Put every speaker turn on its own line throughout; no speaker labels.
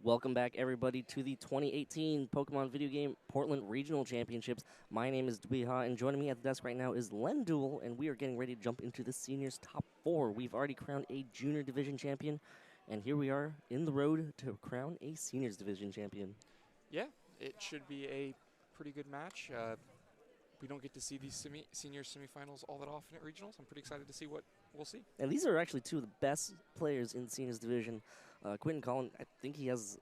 Welcome back, everybody, to the 2018 Pokemon Video Game Portland Regional Championships. My name is Dweeha, and joining me at the desk right now is Lendul, and we are getting ready to jump into the seniors' top four. We've already crowned a junior division champion, and here we are in the road to crown a seniors division champion.
Yeah, it should be a pretty good match. We don't get to see these senior semifinals all that often at regionals. I'm pretty excited to see what we'll see.
And these are actually two of the best players in the seniors division. Quentin Collin, I think he has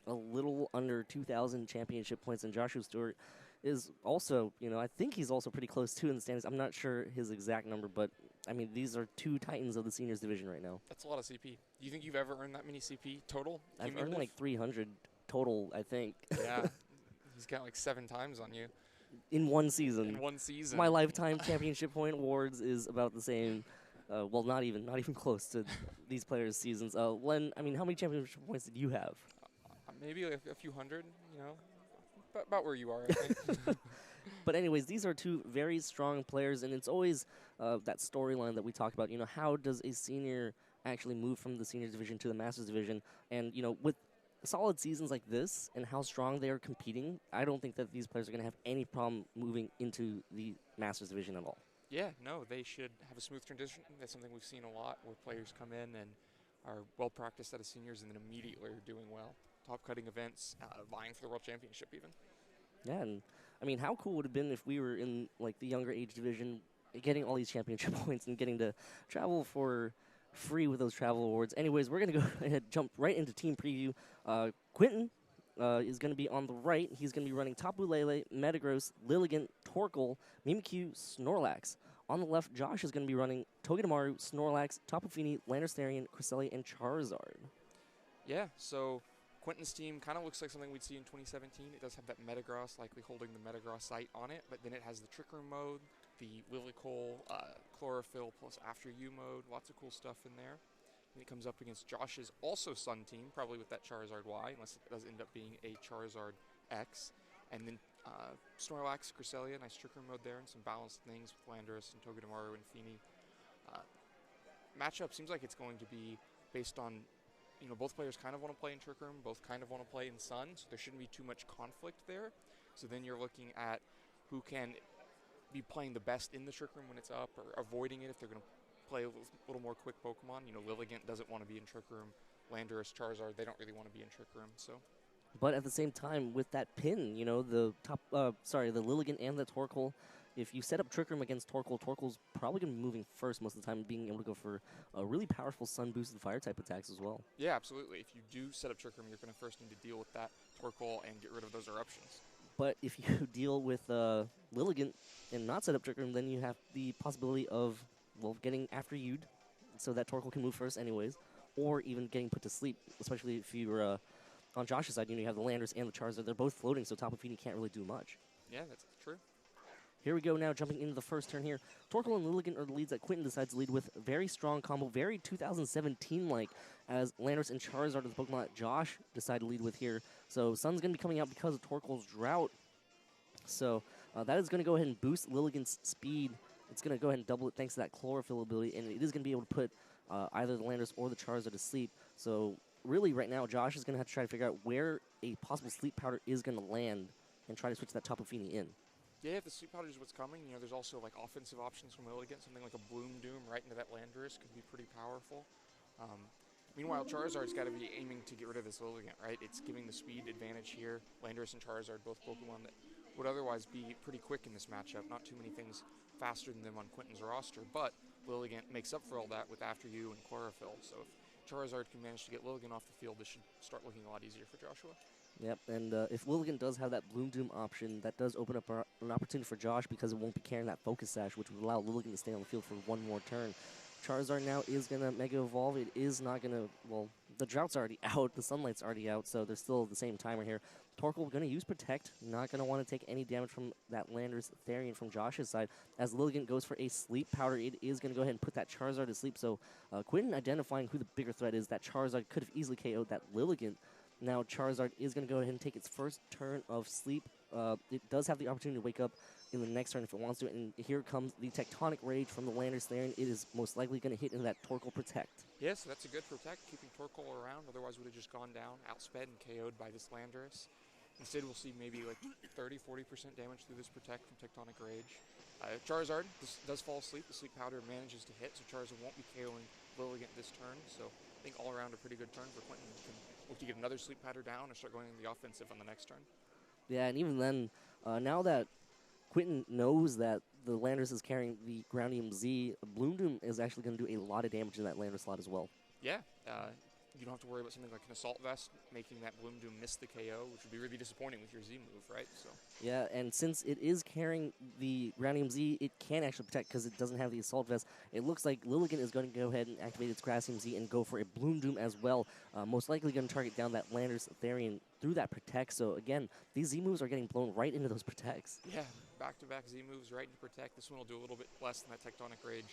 a little under 2,000 championship points, and Joshua Stewart is also, I think he's also pretty close too in the standings. I'm not sure his exact number, but I mean, these are two titans of the seniors division right now.
That's a lot of CP. Do you think you've ever earned that many CP total?
I've earned like 300 total, I think.
Yeah, he's got like 7 times on you.
In one season.
In one season.
My lifetime championship point awards is about the same. Well, not even close to these players' seasons. Len, I mean, how many championship points did you have?
Maybe like a few hundred, about where you are, I think.
But anyways, these are two very strong players, and it's always that storyline that we talk about. How does a senior actually move from the senior division to the masters division? And, with solid seasons like this and how strong they are competing, I don't think that these players are going to have any problem moving into the masters division at all.
Yeah, no, they should have a smooth transition. That's something we've seen a lot, where players come in and are well practiced as seniors and then immediately are doing well. Top cutting events, vying for the world championship even.
Yeah, and I mean, how cool would it have been if we were in like the younger age division, getting all these championship points and getting to travel for free with those travel awards. Anyways, we're going to go ahead jump right into team preview. Quentin is going to be on the right. He's going to be running Tapu Lele, Metagross, Lilligant, Torkoal, Mimikyu, Snorlax. On the left, Josh is going to be running Togedemaru, Snorlax, Tapu Fini, Landorstarian, Cresselia, and Charizard.
Yeah, so Quentin's team kind of looks like something we'd see in 2017. It does have that Metagross, likely holding the Metagross sight on it, but then it has the Trick Room mode, the Lilycole, Chlorophyll plus After You mode, lots of cool stuff in there. And it comes up against Josh's also Sun team, probably with that Charizard Y, unless it does end up being a Charizard X. And then Snorlax, Cresselia, nice Trick Room mode there, and some balanced things with Landorus and Togedemaru and Fini. Matchup seems like it's going to be based on, both players kind of want to play in Trick Room, both kind of want to play in Sun, so there shouldn't be too much conflict there. So then you're looking at who can be playing the best in the Trick Room when it's up, or avoiding it if they're going to play a little more quick Pokemon. Lilligant doesn't want to be in Trick Room. Landorus, Charizard, they don't really want to be in Trick Room, so.
But at the same time, with that pin, the the Lilligant and the Torkoal, if you set up Trick Room against Torkoal, Torkoal's probably going to be moving first most of the time, being able to go for really powerful Sun-boosted Fire-type attacks as well.
Yeah, absolutely. If you do set up Trick Room, you're going to first need to deal with that Torkoal and get rid of those eruptions.
But if you deal with Lilligant and not set up Trick Room, then you have the possibility of, getting After You'd, so that Torkoal can move first anyways, or even getting put to sleep, especially if you're on Josh's side, you have the Landorus and the Charizard. They're both floating, so Tapu Fini can't really do much.
Yeah, that's true.
Here we go now, jumping into the first turn here. Torkoal and Lilligant are the leads that Quentin decides to lead with. Very strong combo, very 2017-like, as Landorus and Charizard are the Pokemon that Josh decided to lead with here. So Sun's going to be coming out because of Torkoal's Drought. So that is going to go ahead and boost Lilligant's speed. It's going to go ahead and double it thanks to that Chlorophyll ability, and it is going to be able to put either the Landorus or the Charizard to sleep. So really, right now, Josh is going to have to try to figure out where a possible sleep powder is going to land and try to switch that Tapu Fini in.
Yeah, if the sleep powder is what's coming, there's also like offensive options from Lilligant. Something like a Bloom Doom right into that Landorus could be pretty powerful. Meanwhile, Charizard's got to be aiming to get rid of this Lilligant, right? It's giving the speed advantage here. Landorus and Charizard, both Pokemon that would otherwise be pretty quick in this matchup. Not too many things faster than them on Quentin's roster, but Lilligant makes up for all that with After You and Chlorophyll. So if Charizard can manage to get Lilligant off the field, this should start looking a lot easier for Joshua.
Yep, and if Lilligant does have that Bloom Doom option, that does open up an opportunity for Josh because it won't be carrying that Focus Sash, which would allow Lilligant to stay on the field for one more turn. Charizard now is going to Mega Evolve. It is not going to, the Drought's already out, the Sunlight's already out, so there's still the same timer here. Torkoal going to use Protect, not going to want to take any damage from that Landorus Therian from Josh's side. As Lilligant goes for a Sleep Powder, it is going to go ahead and put that Charizard to sleep. So Quentin identifying who the bigger threat is, that Charizard could have easily KO'd that Lilligant. Now Charizard is going to go ahead and take its first turn of sleep it does have the opportunity to wake up in the next turn if it wants to. And here comes the Tectonic Rage from the Landorus Therian. It is most likely going to hit into that Torkoal Protect.
Yeah, so that's a good protect, keeping Torkoal around. Otherwise, would have just gone down, outsped, and KO'd by this Landorus. Instead, we'll see maybe like 30-40% damage through this protect from Tectonic Rage. Charizard does fall asleep. The Sleep Powder manages to hit, so Charizard won't be KOing Lilligant this turn. So I think all around a pretty good turn for Quentin. He can look to get another Sleep Powder down or start going in the offensive on the next turn.
Yeah, and even then, now that Quentin knows that the Landorus is carrying the Groundium Z, Bloom Doom is actually going to do a lot of damage in that Landorus slot as well.
Yeah, you don't have to worry about something like an Assault Vest making that Bloom Doom miss the KO, which would be really disappointing with your Z move, right? So.
Yeah, and since it is carrying the Groundium Z, it can actually protect because it doesn't have the Assault Vest. It looks like Lilligant is going to go ahead and activate its Grassium Z and go for a Bloom Doom as well. Most likely going to target down that Landorus Therian through that Protect. So again, these Z moves are getting blown right into those Protects.
Yeah, back-to-back Z moves right into Protect. This one will do a little bit less than that Tectonic Rage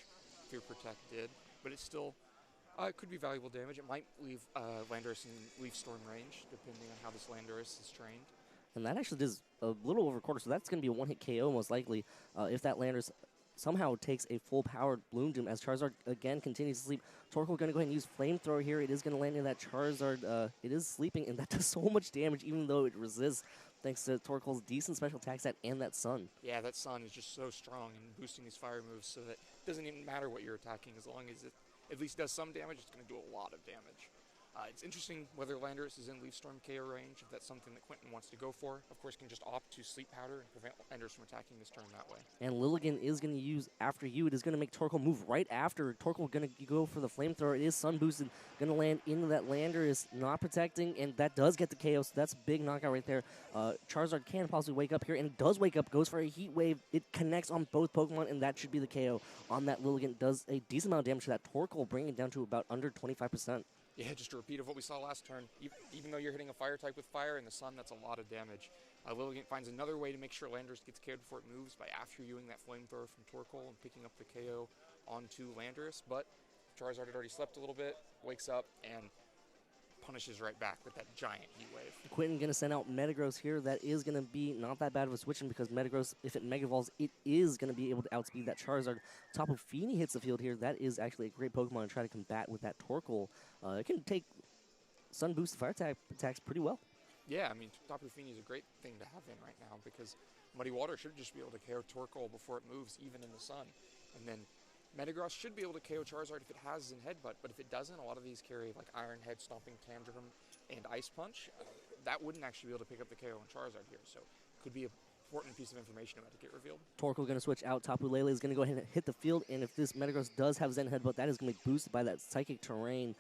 through Protect did, but it's still... it could be valuable damage. It might leave Landorus in Leaf Storm range, depending on how this Landorus is trained.
And that actually does a little over a quarter, so that's going to be a one-hit KO most likely if that Landorus somehow takes a full-powered Bloom Doom as Charizard again continues to sleep. Torkoal going to go ahead and use Flamethrower here. It is going to land in that Charizard. It is sleeping, and that does so much damage even though it resists thanks to Torkoal's decent special attack set and that Sun.
Yeah, that Sun is just so strong and boosting these fire moves so that it doesn't even matter what you're attacking as long as it at least does some damage. It's going to do a lot of damage. It's interesting whether Landorus is in Leaf Storm KO range, if that's something that Quentin wants to go for. Of course, can just opt to Sleep Powder and prevent Landorus from attacking this turn that way.
And Lilligant is going to use after you. It is going to make Torkoal move right after. Torkoal going to go for the Flamethrower. It is Sun boosted. Going to land into that Landorus, not protecting, and that does get the KO, so that's a big knockout right there. Charizard can possibly wake up here, and it does wake up, goes for a Heat Wave. It connects on both Pokemon, and that should be the KO on that Lilligant. Does a decent amount of damage to that Torkoal, bringing it down to about under 25%.
Yeah, just a repeat of what we saw last turn. Even though you're hitting a fire type with fire in the Sun, that's a lot of damage. Lilligant finds another way to make sure Landorus gets KO'd before it moves by after-viewing that Flamethrower from Torkoal and picking up the KO onto Landorus. But Charizard had already slept a little bit, wakes up, and punishes right back with that giant Heat Wave.
Quentin going to send out Metagross here. That is going to be not that bad of a switch in because Metagross, if it Mega Evolves, it is going to be able to outspeed that Charizard. Tapu Fini hits the field here. That is actually a great Pokemon to try to combat with that Torkoal. It can take Sun Boost fire attacks pretty well.
Yeah, I mean, Tapu Fini is a great thing to have in right now because Muddy Water should just be able to KO Torkoal before it moves, even in the Sun. And then Metagross should be able to KO Charizard if it has Zen Headbutt, but if it doesn't, a lot of these carry like Iron Head, Stomping Tantrum, and Ice Punch. That wouldn't actually be able to pick up the KO on Charizard here, so could be an important piece of information about to get revealed.
Torkoal going to switch out. Tapu Lele is going to go ahead and hit the field, and if this Metagross does have Zen Headbutt, that is going to be boosted by that Psychic Terrain.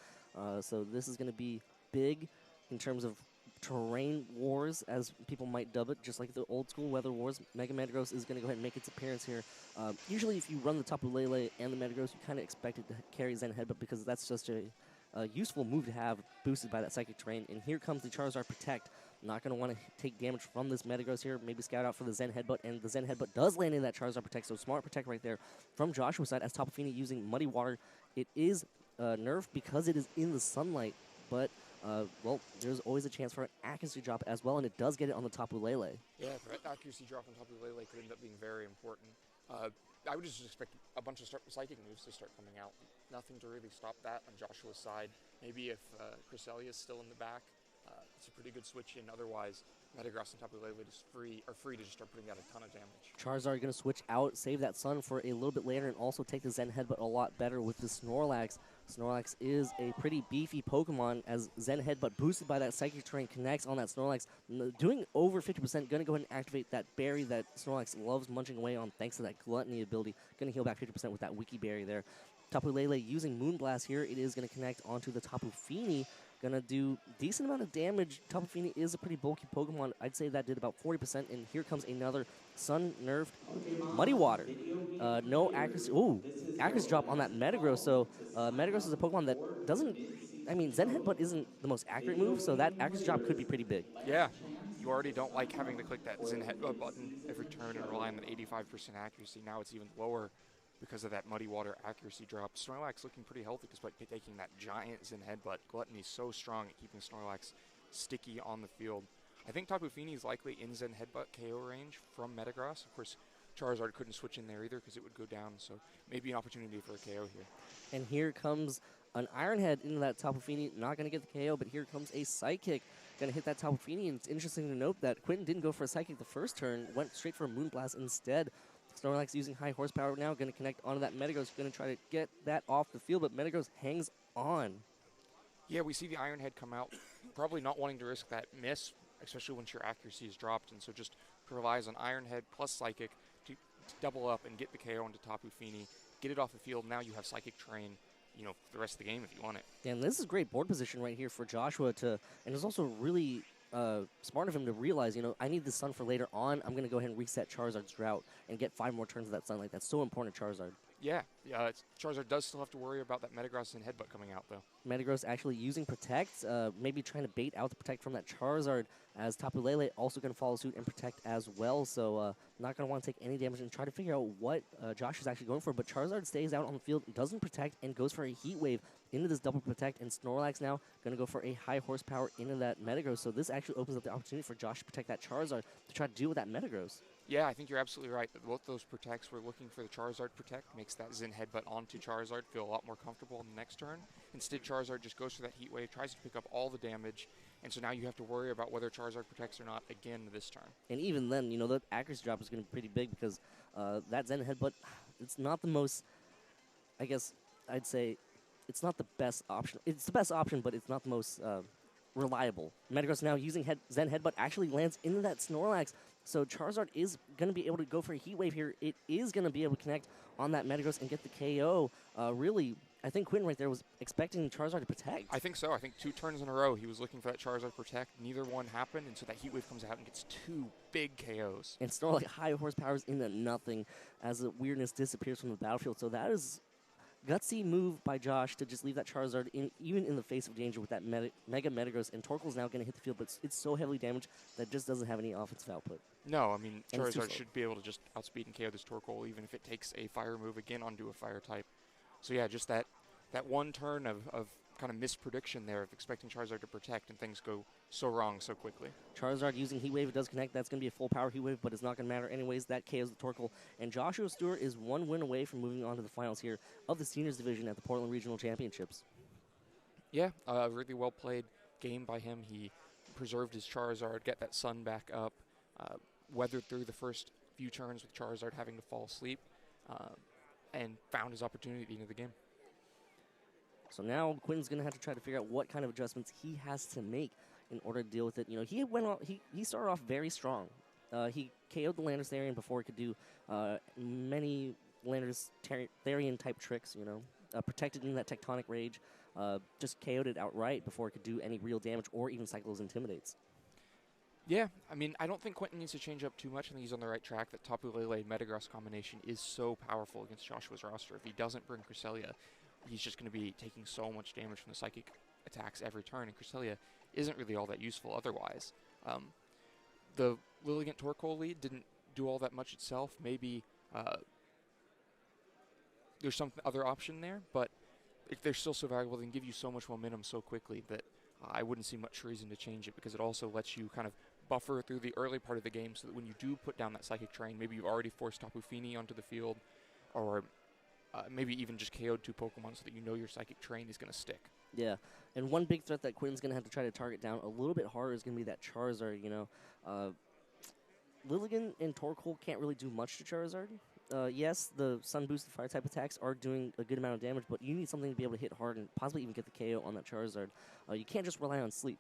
So this is going to be big in terms of terrain wars, as people might dub it, just like the old school weather wars. Mega Metagross is going to go ahead and make its appearance here. Usually if you run the Tapu Lele and the Metagross, you kind of expect it to carry Zen Headbutt because that's just a useful move to have boosted by that Psychic Terrain. And here comes the Charizard Protect. Not going to want to take damage from this Metagross here. Maybe scout out for the Zen Headbutt, and the Zen Headbutt does land in that Charizard Protect, so smart Protect right there from Joshua's side as Tapu Fini using Muddy Water. It is nerfed because it is in the sunlight, but well, there's always a chance for an accuracy drop as well, and it does get it on the Tapu Lele.
Yeah, the accuracy drop on Tapu Lele could end up being very important. I would just expect a bunch of psychic moves to start coming out. Nothing to really stop that on Joshua's side. Maybe if Cresselia is still in the back, it's a pretty good switch in. Otherwise, Metagross and Tapu Lele are free to just start putting out a ton of damage.
Charizard going to switch out, save that Sun for a little bit later, and also take the Zen Headbutt a lot better with the Snorlax. Snorlax is a pretty beefy Pokemon as Zen Headbutt boosted by that Psychic Terrain connects on that Snorlax. Doing over 50%, going to go ahead and activate that berry that Snorlax loves munching away on thanks to that Gluttony ability. Going to heal back 50% with that Wiki Berry there. Tapu Lele using Moonblast here. It is going to connect onto the Tapu Fini. Going to do decent amount of damage. Tapu Fini is a pretty bulky Pokemon. I'd say that did about 40%. And here comes another Sun nerfed Muddy Water. No accuracy. Ooh, accuracy drop on that Metagross. So Metagross is a Pokemon that doesn't. I mean, Zen Headbutt isn't the most accurate move, so that accuracy drop could be pretty big.
Yeah, you already don't like having to click that Zen Headbutt button every turn and rely on that 85% accuracy. Now it's even lower because of that Muddy Water accuracy drop. Snorlax looking pretty healthy despite taking that giant Zen Headbutt. Gluttony is so strong at keeping Snorlax sticky on the field. I think Tapu Fini is likely in Zen Headbutt KO range from Metagross. Of course, Charizard couldn't switch in there either because it would go down, so maybe an opportunity for a KO here.
And here comes an Iron Head into that Tapu Fini. Not going to get the KO, but here comes a Psychic. Going to hit that Tapu Fini, and it's interesting to note that Quentin didn't go for a Psychic the first turn, went straight for a Moonblast instead. Snorlax using high horsepower now, going to connect onto that Metagross, going to try to get that off the field, but Metagross hangs on.
Yeah, we see the Iron Head come out, probably not wanting to risk that miss, especially once your accuracy is dropped, and so just relies on Iron Head plus Psychic to double up and get the KO into Tapu Fini, get it off the field. Now you have Psychic Train, for the rest of the game if you want it.
Yeah, and this is great board position right here for Joshua and it's also really smart of him to realize, I need the Sun for later on. I'm going to go ahead and reset Charizard's drought and get 5 more turns of that Sunlight. That's so important to Charizard.
Yeah, Charizard does still have to worry about that Metagross and Headbutt coming out, though.
Metagross actually using Protect, maybe trying to bait out the Protect from that Charizard, as Tapu Lele also going to follow suit and Protect as well, so not going to want to take any damage and try to figure out what Josh is actually going for, but Charizard stays out on the field, doesn't Protect, and goes for a Heat Wave into this double Protect, and Snorlax now going to go for a high horsepower into that Metagross, so this actually opens up the opportunity for Josh to protect that Charizard to try to deal with that Metagross.
Yeah, I think you're absolutely right. Both those Protects were looking for the Charizard Protect, makes that Zen Headbutt onto Charizard feel a lot more comfortable on the next turn. Instead, Charizard just goes for that Heat Wave, tries to pick up all the damage, and so now you have to worry about whether Charizard protects or not again this turn.
And even then, the accuracy drop is going to be pretty big because that Zen Headbutt, it's not the most, I guess I'd say, it's not the best option. It's the best option, but it's not the most reliable. Metagross now using Zen Headbutt actually lands into that Snorlax. So Charizard is going to be able to go for a Heat Wave here. It is going to be able to connect on that Metagross and get the KO. Really, I think Quentin right there was expecting Charizard to protect.
I think so. I think 2 turns in a row he was looking for that Charizard Protect. Neither one happened, and so that Heat Wave comes out and gets 2 big KOs.
And Snorlax high horsepower is into nothing as the weirdness disappears from the battlefield. So that is gutsy move by Josh to just leave that Charizard even in the face of danger with that Mega Metagross, and Torkoal's now going to hit the field, but it's so heavily damaged that it just doesn't have any offensive output.
No, I mean, Charizard should be able to just outspeed and KO this Torkoal, even if it takes a fire move again onto a fire type. So yeah, just that one turn of kind of misprediction there of expecting Charizard to protect, and things go so wrong so quickly.
Charizard using Heat Wave, it does connect. That's going to be a full power Heat Wave, but it's not going to matter anyways. That KOs the Torkoal. And Joshua Stewart is 1 win away from moving on to the finals here of the Seniors Division at the Portland Regional Championships.
Yeah, a really well played game by him. He preserved his Charizard, get that Sun back up, weathered through the first few turns with Charizard having to fall asleep, and found his opportunity at the end of the game.
So now Quentin's going to have to try to figure out what kind of adjustments he has to make in order to deal with it. He started off very strong. He KO'd the Landorus Therian before he could do many Landorus Therian type tricks, protected in that Tectonic Rage, just KO'd it outright before it could do any real damage or even cycle those Intimidates.
Yeah, I mean, I don't think Quentin needs to change up too much. I think he's on the right track. That Tapu Lele Metagross combination is so powerful against Joshua's roster. If he doesn't bring Cresselia, he's just going to be taking so much damage from the Psychic attacks every turn, and Cresselia isn't really all that useful otherwise. The Lilligant Torkoal lead didn't do all that much itself. Maybe there's some other option there, but if they're still so valuable, they can give you so much momentum so quickly that I wouldn't see much reason to change it, because it also lets you kind of buffer through the early part of the game so that when you do put down that Psychic Train, maybe you've already forced Tapu Fini onto the field, or maybe even just KO'd 2 Pokemon so that you know your Psychic Train is going to stick.
Yeah, and one big threat that Quentin's going to have to try to target down a little bit harder is going to be that Charizard, Lilligant and Torkoal can't really do much to Charizard. Yes, the Sun boosted fire type attacks are doing a good amount of damage, but you need something to be able to hit hard and possibly even get the KO on that Charizard. You can't just rely on sleep.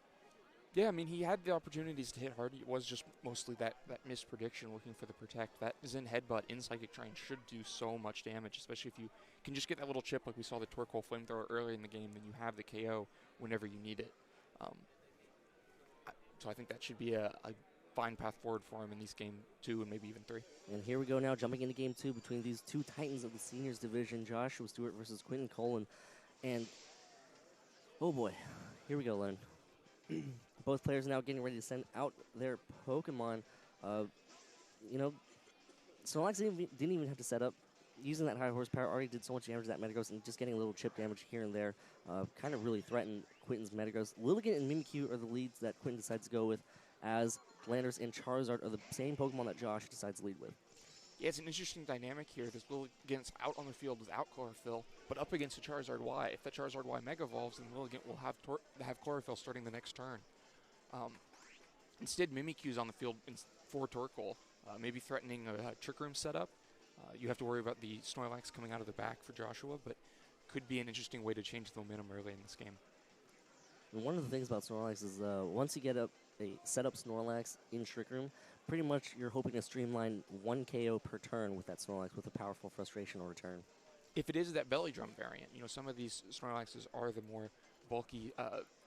Yeah, I mean, he had the opportunities to hit hard. It was just mostly that misprediction looking for the Protect. That Zen Headbutt in Psychic Train should do so much damage, especially if you can just get that little chip like we saw the Torkoal Flamethrower earlier in the game, then you have the KO whenever you need it. So I think that should be a fine path forward for him in these game 2 and maybe even 3.
And here we go now, jumping into game 2 between these 2 titans of the Seniors Division, Joshua Stewart versus Quentin Colin. And, oh boy, here we go, Len. Both players now getting ready to send out their Pokemon. Snorlax didn't even have to set up. Using that high horsepower already did so much damage to that Metagross, and just getting a little chip damage here and there kind of really threatened Quentin's Metagross. Lilligant and Mimikyu are the leads that Quentin decides to go with. as Landorus and Charizard are the same Pokemon that Josh decides to lead with.
Yeah, it's an interesting dynamic here. This Lilligant's out on the field without Chlorophyll, but up against a Charizard Y. If that Charizard Y Mega Evolves, then Lilligant will have Chlorophyll starting the next turn. Instead, Mimikyu's on the field for Torkoal, maybe threatening a Trick Room setup. You have to worry about the Snorlax coming out of the back for Joshua, but could be an interesting way to change the momentum early in this game.
And one of the things about Snorlax is once you get a set up Snorlax in Trick Room, pretty much you're hoping to streamline 1 KO per turn with that Snorlax with a powerful Frustration or return.
If it is that Belly Drum variant, some of these Snorlaxes are the more bulky,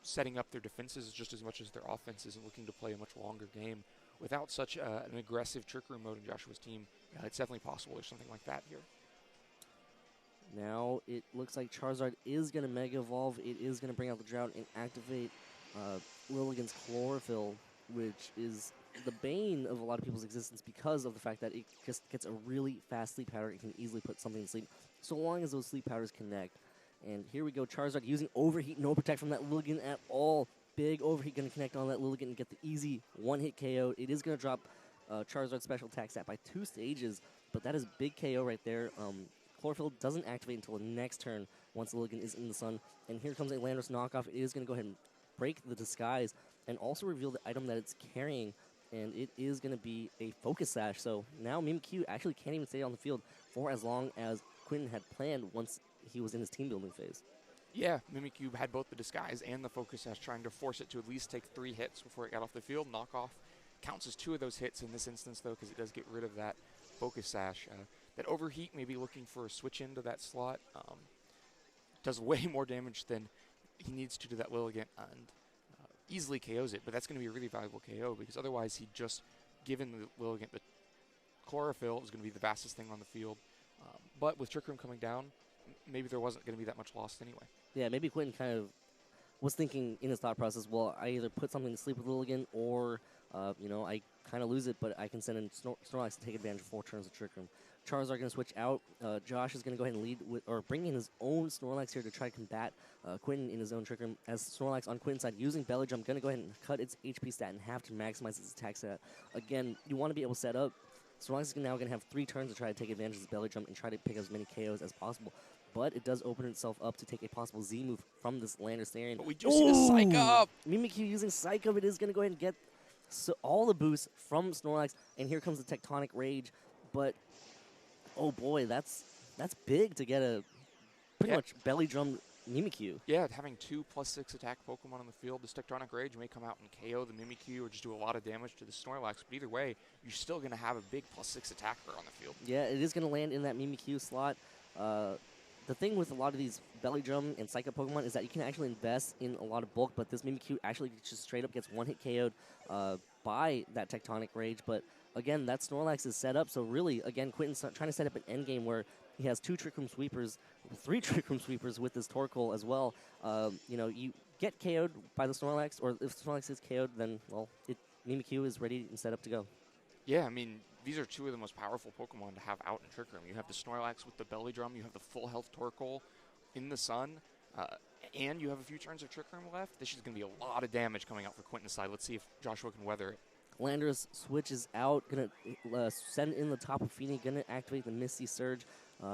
setting up their defenses just as much as their offenses and looking to play a much longer game. Without such an aggressive Trick Room mode in Joshua's team, it's definitely possible there's something like that here.
Now it looks like Charizard is going to Mega Evolve. It is going to bring out the Drought and activate Lilligant's Chlorophyll, which is the bane of a lot of people's existence because of the fact that it just gets a really fast sleep powder. It can easily put something to sleep, so long as those sleep powders connect. And here we go, Charizard using Overheat, no Protect from that Lilligant at all. Big Overheat going to connect on that Lilligant and get the easy one-hit KO. It is going to drop Charizard's special attack stat by 2 stages, but that is big KO right there. Chlorophyll doesn't activate until the next turn once Lilligant is in the sun. And here comes a Landorus knockoff. It is going to go ahead and break the disguise and also reveal the item that it's carrying, and it is going to be a Focus Sash. So now Mimikyu actually can't even stay on the field for as long as Quentin had planned once he was in his team building phase.
Yeah, Mimikyu had both the Disguise and the Focus Sash, trying to force it to at least take 3 hits before it got off the field. Knockoff counts as 2 of those hits in this instance, though, because it does get rid of that Focus Sash. That Overheat, maybe looking for a switch into that slot, does way more damage than he needs to that Lilligant, and easily KOs it. But that's going to be a really valuable KO, because otherwise he'd just given the Lilligant the Chlorophyll. It was going to be the fastest thing on the field. But with Trick Room coming down, maybe there wasn't going to be that much lost anyway.
Yeah, maybe Quentin kind of was thinking in his thought process, well, I either put something to sleep with Lilligant or, I kind of lose it, but I can send in Snorlax to take advantage of 4 turns of Trick Room. Charizard going to switch out. Josh is going to go ahead and lead with, or bring in his own Snorlax here to try to combat Quentin in his own Trick Room. As Snorlax on Quentin's side using Belly Jump, going to go ahead and cut its HP stat in half to maximize its attack stat. Again, you want to be able to set up. Snorlax is now going to have 3 turns to try to take advantage of his Belly Jump and try to pick as many KOs as possible. But it does open itself up to take a possible Z move from this Landorus Therian.
But we do see the Psych Up!
Mimikyu using Psych Up. It is going to go ahead and get all the boosts from Snorlax. And here comes the Tectonic Rage. But, oh boy, that's big to get a pretty much belly drum Mimikyu.
Yeah, having 2 +6 attack Pokemon on the field, this Tectonic Rage may come out and KO the Mimikyu or just do a lot of damage to the Snorlax. But either way, you're still going to have a big +6 attacker on the field.
Yeah, it is going to land in that Mimikyu slot. The thing with a lot of these Belly Drum and Psycho Pokemon is that you can actually invest in a lot of bulk, but this Mimikyu actually just straight up gets 1-hit KO'd by that Tectonic Rage. But again, that Snorlax is set up, so really, again, Quentin's trying to set up an endgame where he has 2 Trick Room Sweepers, 3 Trick Room Sweepers with this Torkoal as well. You get KO'd by the Snorlax, or if Snorlax is KO'd, then, well, Mimikyu is ready and set up to go.
Yeah, I mean, these are 2 of the most powerful Pokemon to have out in Trick Room. You have the Snorlax with the Belly Drum, you have the full health Torkoal in the sun, and you have a few turns of Trick Room left. This is going to be a lot of damage coming out for Quentin's side. Let's see if Joshua can weather it.
Landorus switches out, going to send in the Tapu Fini, going to activate the Misty Surge.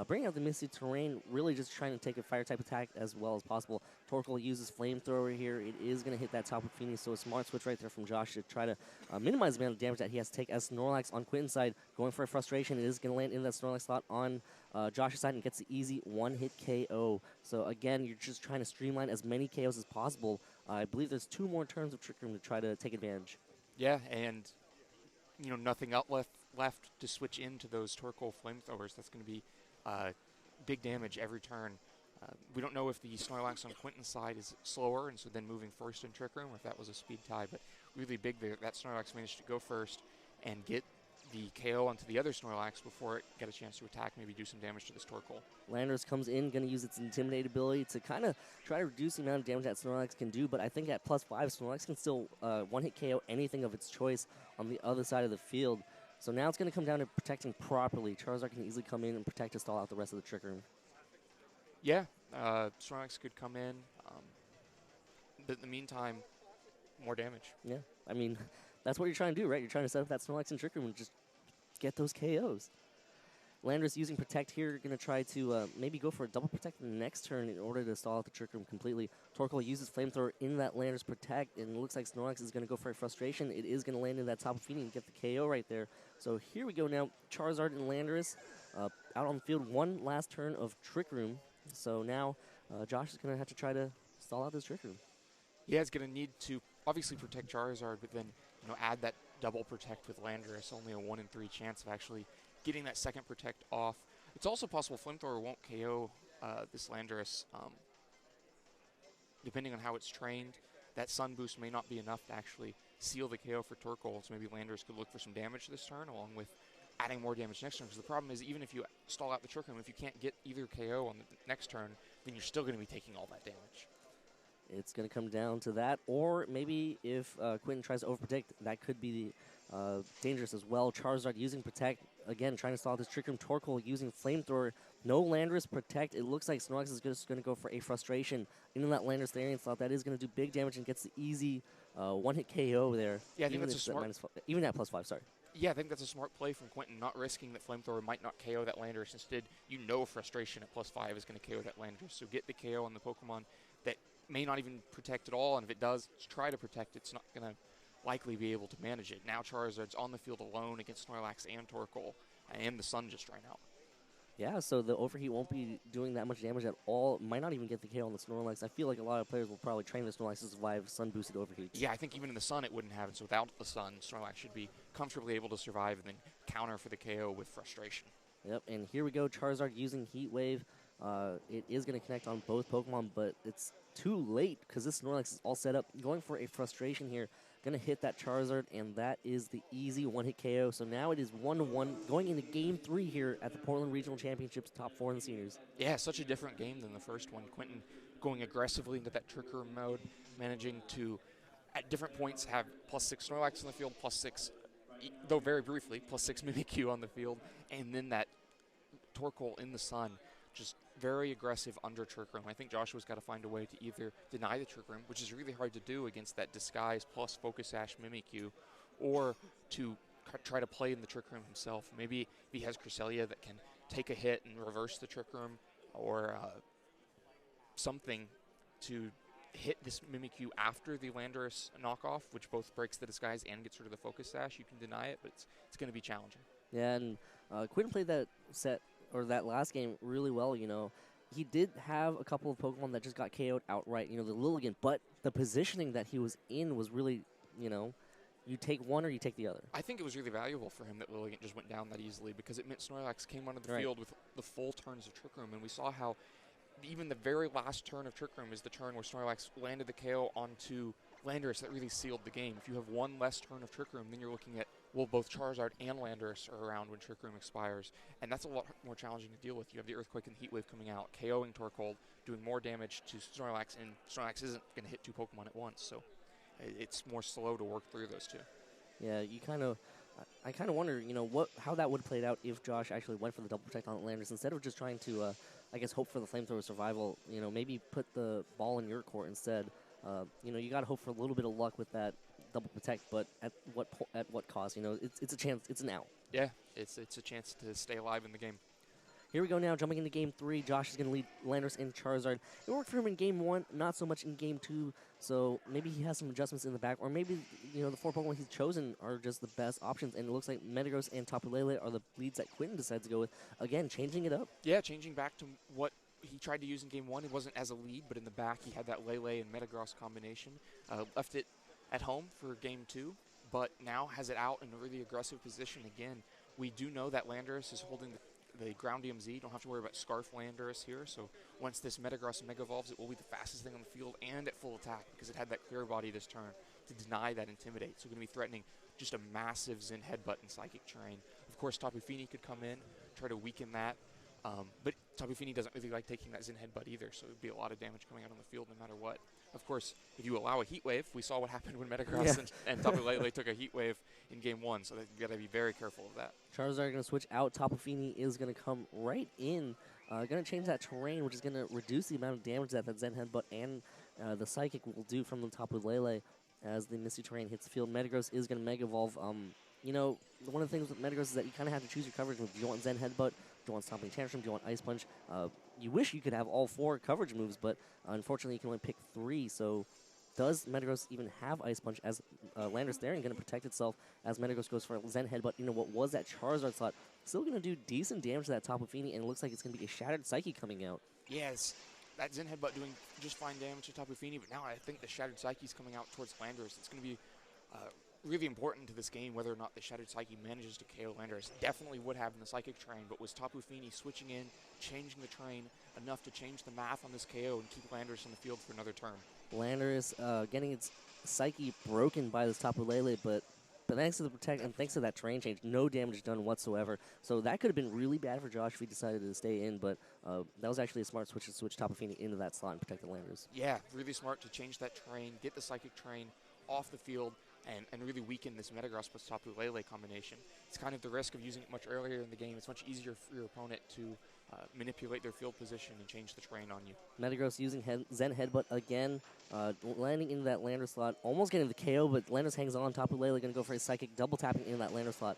Bring out the Misty Terrain, really just trying to take a Fire-type attack as well as possible. Torkoal uses Flamethrower here. It is going to hit that Tapu Fini, so a smart switch right there from Josh to try to minimize the amount of damage that he has to take as Snorlax on Quentin's side. Going for a Frustration, it is going to land in that Snorlax slot on Josh's side and gets the easy 1-hit KO. So again, you're just trying to streamline as many KOs as possible. I believe there's 2 more turns of Trick Room to try to take advantage.
Yeah, and nothing left to switch into those Torkoal Flamethrowers. That's going to be big damage every turn. We don't know if the Snorlax on Quentin's side is slower, and so then moving first in Trick Room, or if that was a speed tie. But really big there, that Snorlax managed to go first and get the KO onto the other Snorlax before it got a chance to attack, maybe do some damage to this Torkoal.
Landorus comes in, going to use its Intimidate ability to kind of try to reduce the amount of damage that Snorlax can do, but I think at +5, Snorlax can still 1-hit KO anything of its choice on the other side of the field. So now it's going to come down to protecting properly. Charizard can easily come in and protect to stall out the rest of the Trick Room.
Yeah, Snorlax could come in, but in the meantime, more damage.
Yeah, I mean, That's what you're trying to do, right? You're trying to set up that Snorlax and Trick Room and just get those KOs. Landorus using Protect here, going to try to maybe go for a double Protect in the next turn in order to stall out the Trick Room completely. Torkoal uses Flamethrower in that Landorus Protect, and it looks like Snorlax is going to go for a Frustration. It is going to land in that Tapu Fini and get the KO right there. So here we go now. Charizard and Landorus out on the field. One last turn of Trick Room. So now Josh is going to have to try to stall out this Trick Room.
Yeah, he's going to need to obviously protect Charizard, but then add that double Protect with Landorus. Only a 1 in 3 chance of actually getting that second Protect off. It's also possible Flamethrower won't KO this Landorus. Depending on how it's trained, that Sun Boost may not be enough to actually seal the KO for Torkoal, so maybe Landorus could look for some damage this turn, along with adding more damage next turn. Because the problem is, even if you stall out the Trick Room, if you can't get either KO on the next turn, then you're still going to be taking all that damage.
It's going to come down to that, or maybe if Quentin tries to overprotect, that could be dangerous as well. Charizard using Protect, again, trying to stall this Trick Room. Torkoal using Flamethrower. No Landorus Protect. It looks like Snorlax is just going to go for a Frustration into that Landorus Therian slot. That is going to do big damage and gets the easy one-hit KO there.
Yeah, I think that's a smart...
Even at +5, sorry.
Yeah, I think that's a smart play from Quentin, not risking that Flamethrower might not KO that Landorus. Instead, Frustration at +5 is going to KO that Landorus. So get the KO on the Pokemon that may not even protect at all, and if it does try to protect, it's not going to likely be able to manage it. Now Charizard's on the field alone against Snorlax and Torkoal, and the Sun just ran out.
Yeah, so the Overheat won't be doing that much damage at all. Might not even get the KO on the Snorlax. I feel like a lot of players will probably train the Snorlax to survive Sun-boosted Overheat.
Yeah, I think even in the Sun it wouldn't have it, so without the Sun, Snorlax should be comfortably able to survive and then counter for the KO with Frustration.
Yep, and here we go, Charizard using Heat Wave. It is going to connect on both Pokemon, but it's too late because this Snorlax is all set up. Going for a Frustration here. Going to hit that Charizard, and that is the easy one-hit KO. So now it is 1-1 going into Game 3 here at the Portland Regional Championships, top 4 in the seniors.
Yeah, such a different game than the first one. Quentin going aggressively into that Trick Room mode, managing to, at different points, have +6 Snorlax on the field, +6, though very briefly, +6 Mimikyu on the field, and then that Torkoal in the Sun. Just very aggressive under Trick Room. I think Joshua's got to find a way to either deny the Trick Room, which is really hard to do against that Disguise plus Focus Sash Mimikyu, or to try to play in the Trick Room himself. Maybe if he has Cresselia that can take a hit and reverse the Trick Room, or something to hit this Mimikyu after the Landorus knockoff, which both breaks the Disguise and gets rid of the Focus Sash. You can deny it, but it's going to be challenging.
Yeah, and Quentin played that set, or that last game, really well, He did have a couple of Pokemon that just got KO'd outright, the Lilligant, but the positioning that he was in was really, you take one or you take the other.
I think it was really valuable for him that Lilligant just went down that easily, because it meant Snorlax came onto the field with the full turns of Trick Room, and we saw how even the very last turn of Trick Room is the turn where Snorlax landed the KO onto Landorus that really sealed the game. If you have one less turn of Trick Room, then you're looking at, well, both Charizard and Landorus are around when Trick Room expires, and that's a lot more challenging to deal with. You have the Earthquake and Heat Wave coming out, KOing Torkoal, doing more damage to Snorlax, and Snorlax isn't going to hit 2 Pokemon at once, so it's more slow to work through those 2.
Yeah, I kind of wonder, how that would have played out if Josh actually went for the double protect on Landorus instead of just trying to, hope for the Flamethrower survival. Maybe put the ball in your court instead. You got to hope for a little bit of luck with that double protect, but at what cost? It's a chance. It's an out.
Yeah, it's a chance to stay alive in the game.
Here we go now, jumping into Game 3. Josh is going to lead Landorus and Charizard. It worked for him in Game 1, not so much in Game 2, so maybe he has some adjustments in the back, or maybe, the 4 Pokemon he's chosen are just the best options, and it looks like Metagross and Tapu Lele are the leads that Quentin decides to go with. Again, changing it up.
Yeah, changing back to what he tried to use in Game 1. It wasn't as a lead, but in the back he had that Lele and Metagross combination. Left it at home for Game 2, but now has it out in a really aggressive position again. We do know that Landorus is holding the Ground DMZ. Don't have to worry about Scarf Landorus here, so once this Metagross Mega Evolves, it will be the fastest thing on the field and at full attack, because it had that Clear Body this turn to deny that Intimidate. So going to be threatening just a massive Zen Headbutt and Psychic Terrain. Of course, Tapu Fini could come in, try to weaken that, but Tapu Fini doesn't really like taking that Zen Headbutt either, so it would be a lot of damage coming out on the field no matter what. Of course, if you allow a Heat Wave, we saw what happened when Metagross and Tapu Lele took a Heat Wave in Game 1, so you've got to be very careful of that.
Charizard going to switch out. Tapu Fini is going to come right in. Going to change that terrain, which is going to reduce the amount of damage that Zen Headbutt and the Psychic will do from the Tapu Lele. as the Misty Terrain hits the field. Metagross is going to Mega Evolve. You know, one of the things with Metagross is that you kind of have to choose your coverage move. Do you want Zen Headbutt? Do you want Stomping Tantrum? Do you want Ice Punch? You wish you could have all 4 coverage moves, but unfortunately you can only pick 3. So does Metagross even have Ice Punch, as Landorus there and going to protect itself as Metagross goes for a Zen Headbutt? You know, what was that Charizard slot? Still going to do decent damage to that Tapu Fini, and it looks like it's going to be a Shattered Psyche coming out.
Yes, that Zen Headbutt doing just fine damage to Tapu Fini, but now I think the Shattered Psyche is coming out towards Landorus. It's going to be really important to this game whether or not the Shattered Psyche manages to KO Landorus. Definitely would have in the Psychic Train, but was Tapu Fini switching in, changing the train enough to change the math on this KO and keep Landorus in the field for another turn?
Landorus getting its Psyche broken by this Tapu Lele, but thanks to the Protect and thanks to that terrain change, no damage done whatsoever. So that could have been really bad for Josh if he decided to stay in, but that was actually a smart switch to switch Tapu Fini into that slot and protect the Landorus.
Yeah, really smart to change that train, get the Psychic Train off the field, and really weaken this Metagross plus Tapu Lele combination. It's kind of the risk of using it much earlier in the game. It's much easier for your opponent to manipulate their field position and change the terrain on you.
Metagross using Zen Headbutt again, landing into that Lander slot, almost getting the KO, but Landorus hangs on. Tapu Lele going to go for his Psychic, double tapping in that Lander slot,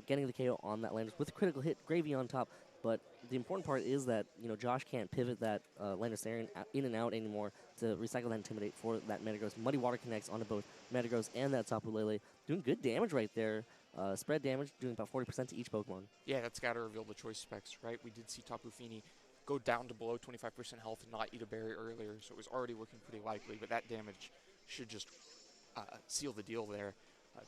getting the KO on that Landorus with a critical hit, Gravy on top. But the important part is that, you know, Josh can't pivot that Landorus in and out anymore to recycle that Intimidate for that Metagross. Muddy Water connects onto both Metagross and that Tapu Lele, doing good damage right there. Spread damage, doing about 40% to each Pokemon.
Yeah, that's got to reveal the choice specs, right? We did see Tapu Fini go down to below 25% health and not eat a berry earlier, so it was already looking pretty likely, but that damage should just seal the deal there.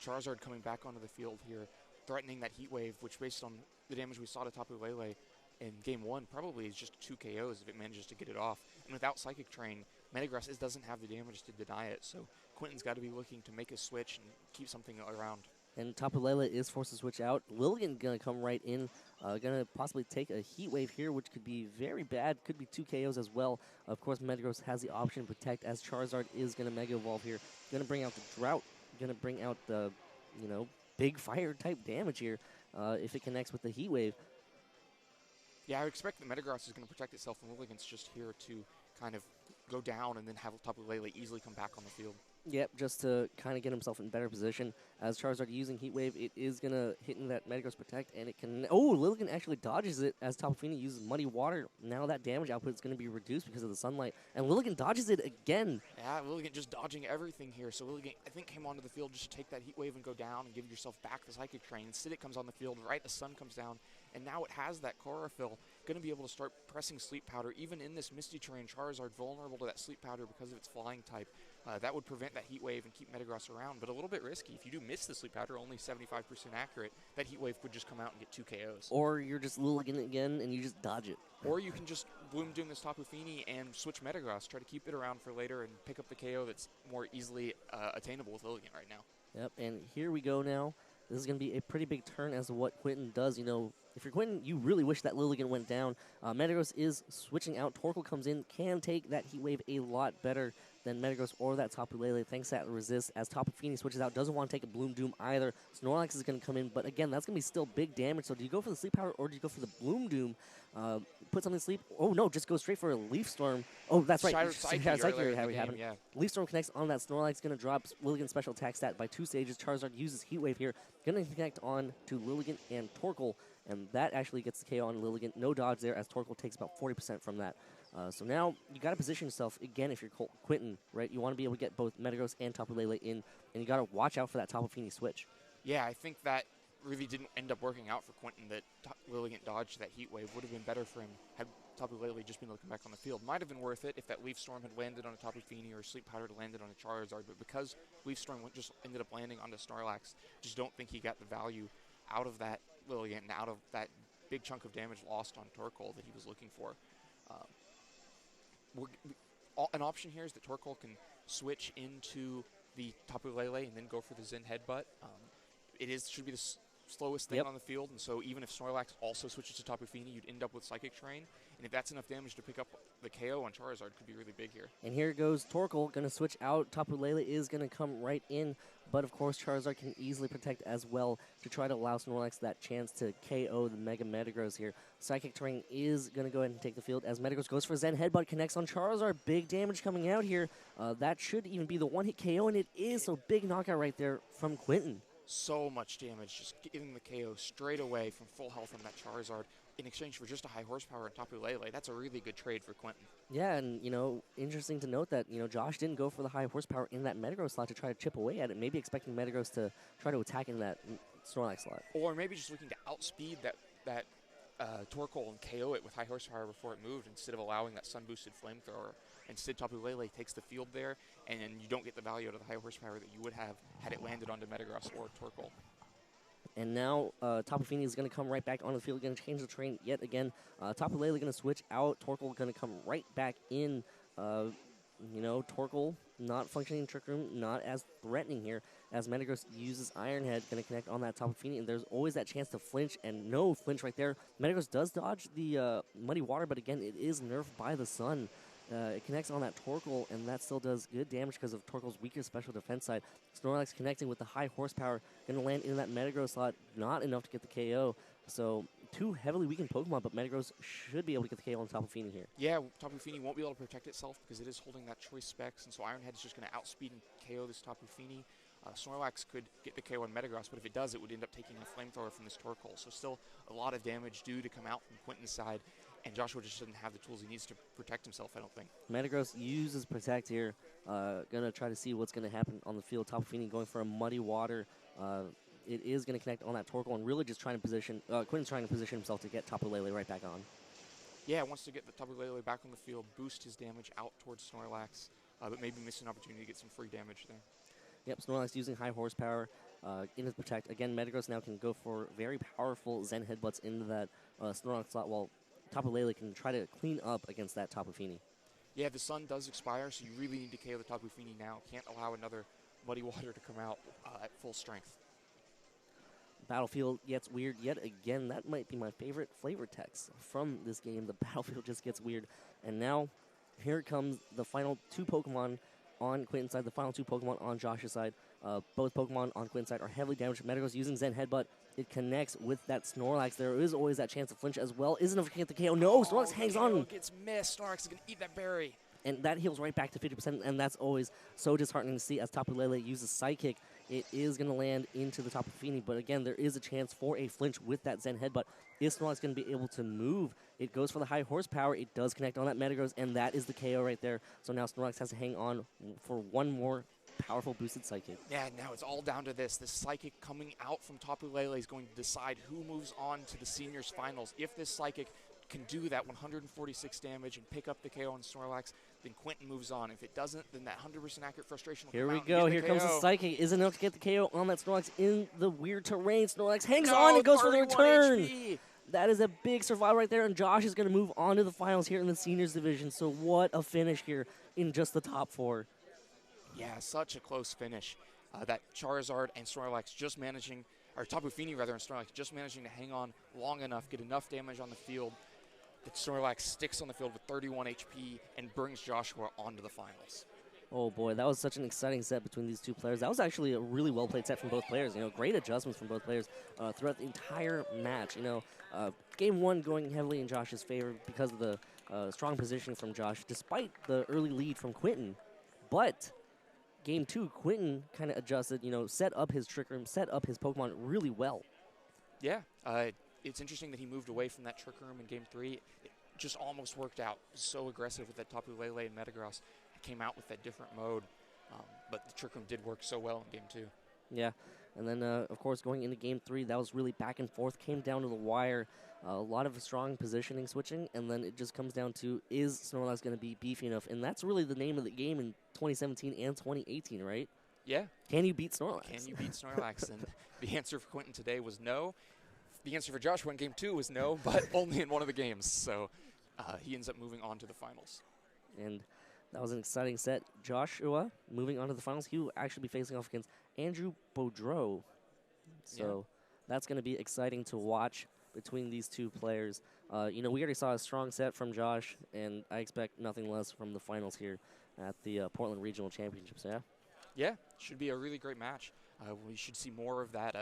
Charizard coming back onto the field here, threatening that Heat Wave, which based on the damage we saw to Tapu Lele in Game 1, probably is just 2 KOs if it manages to get it off. And without Psychic Train, Metagross doesn't have the damage to deny it, so Quentin's got to be looking to make a switch and keep something around.
And Tapu Lele is forced to switch out. Lilligant going to come right in, going to possibly take a Heat Wave here, which could be very bad. Could be 2 KOs as well. Of course, Metagross has the option to protect, as Charizard is going to Mega Evolve here. Going to bring out the Drought. Going to bring out the, you know, big fire type damage here if it connects with the Heat Wave.
Yeah, I would expect that Metagross is going to protect itself, and Lilligant's just here to kind of go down and then have Tapu Lele easily come back on the field.
Yep, just to kind of get himself in better position. As Charizard using Heat Wave, it is going to hit in that Metagross Protect, and it can... Oh, Lilligant actually dodges it as Tapu Fini uses Muddy Water. Now that damage output is going to be reduced because of the sunlight, and Lilligant dodges it again.
Yeah, Lilligant just dodging everything here. So Lilligant, I think, came onto the field just to take that Heat Wave and go down and give yourself back the Psychic Train. Instead, it comes on the field right as sun comes down, and now it has that Chlorophyll, going to be able to start pressing Sleep Powder. Even in this Misty Terrain, Charizard vulnerable to that Sleep Powder because of its flying type. That would prevent that Heat Wave and keep Metagross around, but a little bit risky. If you do miss the Sleep Powder, only 75% accurate, that Heat Wave could just come out and get 2 KOs.
Or you're just Lilligant again, and you just dodge it.
Or you can just Bloom Doom this Tapu Fini and switch Metagross, try to keep it around for later and pick up the KO that's more easily attainable with Lilligant right now.
Yep, and here we go now. This is going to be a pretty big turn as to what Quentin does. You know, if you're Quentin, you really wish that Lilligant went down. Metagross is switching out. Torkoal comes in, can take that Heat Wave a lot better than Metagross or that Tapu Lele, thanks to that resist. As Tapu Fini switches out, doesn't want to take a Bloom Doom either. Snorlax is going to come in, but again, that's going to be still big damage. So do you go for the Sleep Power or do you go for the Bloom Doom? Put something to sleep. Oh no, just go straight for a Leaf Storm. Oh, that's right.
Shattered Psyche
Psyche happened.
Yeah.
Leaf Storm connects on that Snorlax, going to drop Lilligant's special attack stat by 2 stages. Charizard uses Heat Wave here, going to connect on to Lilligant and Torkoal, and that actually gets the KO on Lilligant. No dodge there, as Torkoal takes about 40% from that. So now you got to position yourself again if you're Quentin, right? You want to be able to get both Metagross and Tapu Lele in, and you got to watch out for that Tapu Fini switch.
Yeah, I think that really didn't end up working out for Quentin, that Lilligant dodged that Heat Wave. Would have been better for him had Tapu Lele just been looking back on the field. Might have been worth it if that Leaf Storm had landed on a Tapu Fini or Sleep Powder had landed on a Charizard, but because Leaf Storm just ended up landing on the Snorlax, just don't think he got the value out of that Lilligant and out of that big chunk of damage lost on Torkoal that he was looking for. An option here is that Torkoal can switch into the Tapu Lele and then go for the Zen Headbutt. Should be the slowest thing on the field, and so even if Snorlax also switches to Tapu Fini, you'd end up with Psychic Terrain, and if that's enough damage to pick up the KO on Charizard, it could be really big here.
And here goes Torkoal, going to switch out. Tapu Lele is going to come right in, but of course Charizard can easily protect as well to try to allow Snorlax that chance to KO the Mega Metagross here. Psychic Terrain is going to go ahead and take the field as Metagross goes for Zen Headbutt, connects on Charizard. Big damage coming out here. That should even be the one-hit KO, and it is, so big knockout right there from Quentin.
So much damage, just getting the KO straight away from full health on that Charizard in exchange for just a high horsepower and Tapu Lele. That's a really good trade for Quentin.
Yeah, and, interesting to note that, Josh didn't go for the high horsepower in that Metagross slot to try to chip away at it, maybe expecting Metagross to try to attack in that Snorlax slot.
Or maybe just looking to outspeed that Torkoal and KO it with high horsepower before it moved instead of allowing that sun-boosted flamethrower. Instead, Tapu Lele takes the field there, and you don't get the value out of the high horsepower that you would have had it landed onto Metagross or Torkoal.
And now Tapu Fini is going to come right back onto the field, going to change the terrain yet again. Tapu Lele going to switch out. Torkoal going to come right back in. Torkoal not functioning Trick Room, not as threatening here as Metagross uses Iron Head, going to connect on that Tapu Fini, and there's always that chance to flinch, and no flinch right there. Metagross does dodge the Muddy Water, but again, it is nerfed by the sun. It connects on that Torkoal, and that still does good damage because of Torkoal's weaker special defense side. Snorlax connecting with the high horsepower, going to land in that Metagross slot, not enough to get the KO. So, two heavily weakened Pokemon, but Metagross should be able to get the KO on Tapu Fini here.
Yeah, Tapu Fini won't be able to protect itself because it is holding that choice specs, and so Iron Head is just going to outspeed and KO this Tapu Fini. Snorlax could get the KO on Metagross, but if it does, it would end up taking a flamethrower from this Torkoal. So still a lot of damage due to come out from Quentin's side, and Joshua just doesn't have the tools he needs to protect himself, I don't think.
Metagross uses Protect here. Going to try to see what's going to happen on the field. Tapu Fini going for a Muddy Water. It is going to connect on that Torkoal and really just trying to position, Quentin's trying to position himself to get Tapu Lele right back on.
Yeah, wants to get the Tapu Lele back on the field, boost his damage out towards Snorlax, but maybe miss an opportunity to get some free damage there.
Yep, Snorlax using high horsepower in his Protect. Again, Metagross now can go for very powerful Zen Headbutts into that Snorlax slot, while Tapu Lele can try to clean up against that Tapu Fini.
Yeah, the sun does expire, so you really need to KO the Tapu Fini now. Can't allow another Muddy Water to come out at full strength.
Battlefield gets weird yet again. That might be my favorite flavor text from this game. The battlefield just gets weird. And now, here comes the final two Pokemon on Quentin's side, the final two Pokemon on Josh's side. Both Pokemon on Quentin's side are heavily damaged. Metagross using Zen Headbutt. It connects with that Snorlax. There is always that chance of flinch as well. Isn't enough to get the KO. No, Snorlax hangs on.
Gets missed. Snorlax is going to eat that berry.
And that heals right back to 50%, and that's always so disheartening to see as Tapu Lele uses Psychic. It is going to land into the Tapu Fini, but again, there is a chance for a flinch with that Zen Headbutt. Is Snorlax going to be able to move? It goes for the high horsepower. It does connect on that Metagross, and that is the KO right there. So now Snorlax has to hang on for one more powerful boosted Psychic.
Yeah, now it's all down to this. This Psychic coming out from Tapu Lele is going to decide who moves on to the Seniors Finals. If this Psychic can do that 146 damage and pick up the KO on Snorlax, then Quentin moves on. If it doesn't, then that 100% accurate frustration will
Here
come
we
out
go.
and
Here
get the
comes
KO.
the Psychic. Isn't enough to get the KO on that Snorlax in the weird terrain. Snorlax hangs on and goes for the
31
return.
HP.
That is a big survival right there, and Josh is going to move on to the finals here in the Seniors Division. So what a finish here in just the top four.
Yeah, such a close finish. That Charizard and Snorlax just managing, or Tapu Fini rather, and Snorlax just managing to hang on long enough, get enough damage on the field that Snorlax sticks on the field with 31 HP and brings Joshua onto the finals.
Oh boy, that was such an exciting set between these two players. That was actually a really well played set from both players. Great adjustments from both players throughout the entire match. Game one going heavily in Josh's favor because of the strong positioning from Josh, despite the early lead from Quentin. But game two, Quentin kind of adjusted, set up his Trick Room, set up his Pokemon really well.
Yeah, it's interesting that he moved away from that Trick Room in game three. It just almost worked out. So aggressive with that Tapu Lele and Metagross. Came out with that different mode, but the Trick Room did work so well in game two.
Yeah, and then, of course, going into game three, that was really back and forth, came down to the wire. A lot of strong positioning switching, and then it just comes down to, is Snorlax going to be beefy enough? And that's really the name of the game in 2017 and 2018, right?
Yeah.
Can you beat Snorlax?
Can you beat Snorlax? And the answer for Quentin today was no. The answer for Joshua in game two was no, but only in one of the games. So he ends up moving on to the finals.
And that was an exciting set. Joshua, moving on to the finals, he will actually be facing off against Andrew Boudreau. So That's going to be exciting to watch between these two players. We already saw a strong set from Josh, and I expect nothing less from the finals here at the Portland Regional Championships, yeah?
Yeah, should be a really great match. We should see more of that